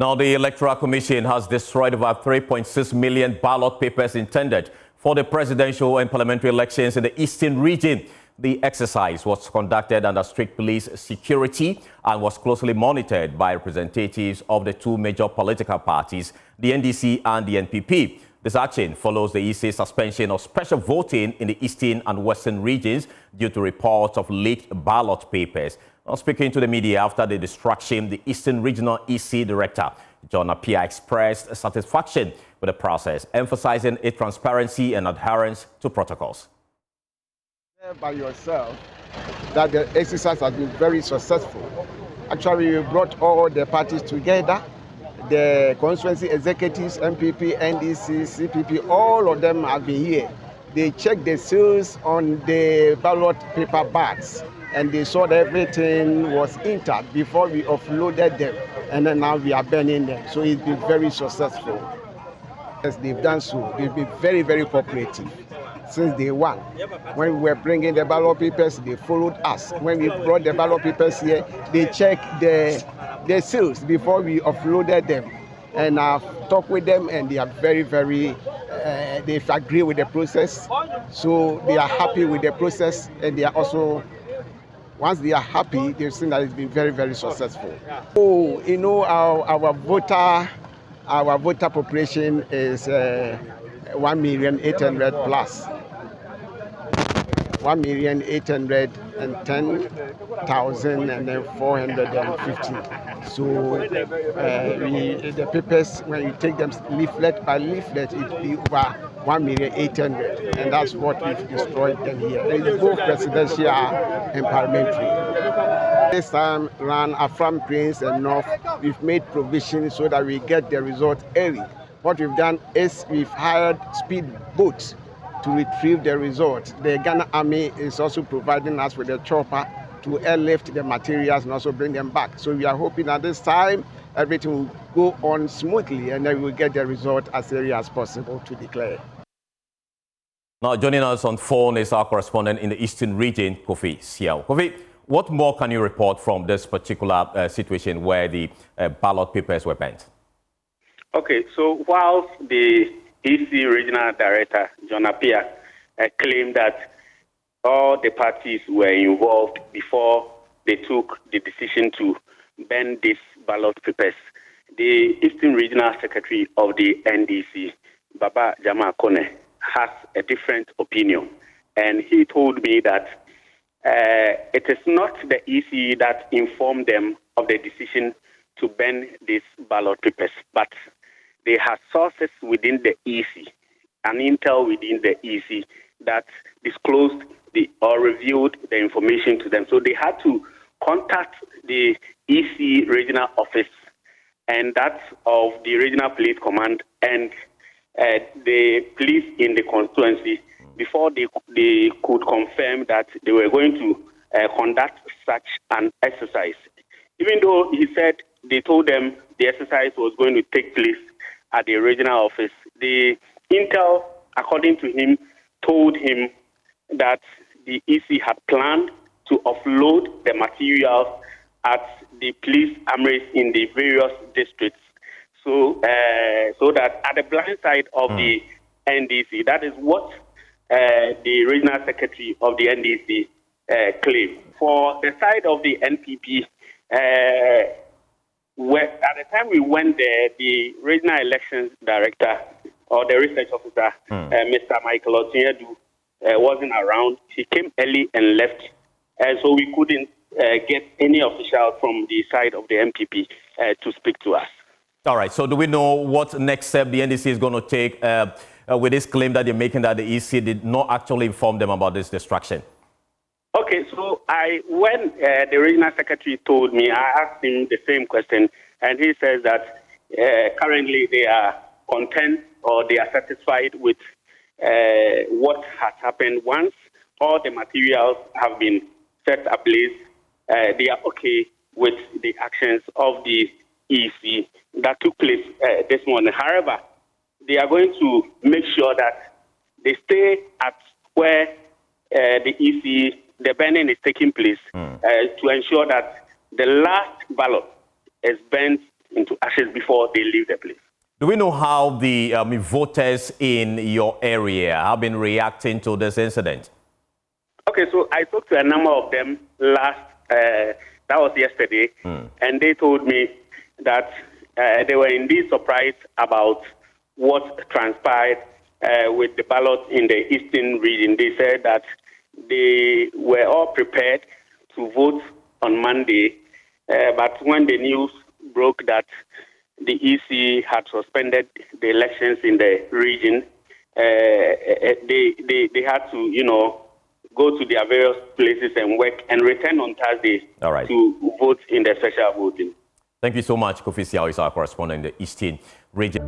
Now, the Electoral Commission has destroyed about 3.6 million ballot papers intended for the presidential and parliamentary elections in the Eastern region. The exercise was conducted under strict police security and was closely monitored by representatives of the two major political parties, the NDC and the NPP. This action follows the EC's suspension of special voting in the Eastern and Western regions due to reports of leaked ballot papers. Now, speaking to the media after the destruction, the Eastern Regional EC Director, John Appiah, expressed satisfaction with the process, emphasizing its transparency and adherence to protocols. By yourself that the exercise has been very successful. Actually, we brought all the parties together, the constituency executives, MPP, NDC, CPP, all of them have been here. They checked the seals on the ballot paper bags and they saw that everything was intact before we offloaded them, and then now we are burning them. So it's been very successful. As they've done so, they've been very, very cooperative since day one. When we were bringing the ballot papers, they followed us. When we brought the ballot papers here, they checked the seals before we offloaded them. And I've talked with them, and they are very, very, they agree with the process. So they are happy with the process, and they are also, once they are happy, they've seen that it's been very, very successful. Oh, you know, our voter population is 1,800,000 plus. 1,810,450. So the papers, when you take them leaflet by leaflet, it will be over 1,800,000, and that's what we've destroyed them here. It's both presidential and parliamentary. This time around, Afram Prince and North, we've made provisions so that we get the result early. What we've done is we've hired speed boats to retrieve the result. The Ghana Army is also providing us with a chopper to airlift the materials and also bring them back. So we are hoping at this time everything will go on smoothly and then we will get the result as early as possible to declare. Now, joining us on phone is our correspondent in the Eastern region, Kofi Siao. Kofi, what more can you report from this particular situation where the ballot papers were burnt? Okay, so whilst the EC Regional Director, John Appiah, claimed that all the parties were involved before they took the decision to ban these ballot papers, the Eastern Regional Secretary of the NDC, Baba Jama Kone, has a different opinion. And he told me that it is not the EC that informed them of the decision to ban these ballot papers, but they have sources within the EC, an intel within the EC that disclosed or revealed the information to them. So they had to contact the EC regional office, and that's of the regional police command and the police in the constituency before they could confirm that they were going to conduct such an exercise. Even though he said they told them the exercise was going to take place at the regional office, the intel, according to him, told him that the EC had planned to offload the materials at the police armories in the various districts. So that at the blind side of the NDC, that is what the regional secretary of the NDC claimed. For the side of the NPP, at the time we went there, the regional elections director or the research officer, Mr. Michael Otinyadu, wasn't around. He came early and left, so we couldn't get any official from the side of the MPP to speak to us. All right. So do we know what next step the NDC is going to take with this claim that they're making that the EC did not actually inform them about this destruction? Okay, so when the regional secretary told me, I asked him the same question, and he says that currently they are content or they are satisfied with what has happened. Once all the materials have been set ablaze, they are okay with the actions of the EC that took place this morning. However, they are going to make sure that they stay at where the EC, the burning is taking place to ensure that the last ballot is burnt into ashes before they leave the place. Do we know how the voters in your area have been reacting to this incident? Okay, so I talked to a number of them that was yesterday, and they told me that they were indeed surprised about what transpired with the ballot in the eastern region. They said that they were all prepared to vote on Monday, but when the news broke that the EC had suspended the elections in the region, they had to, go to their various places and work and return on Thursday to vote in the special voting. Thank you so much, Kofi Siao is our correspondent in the Eastern region.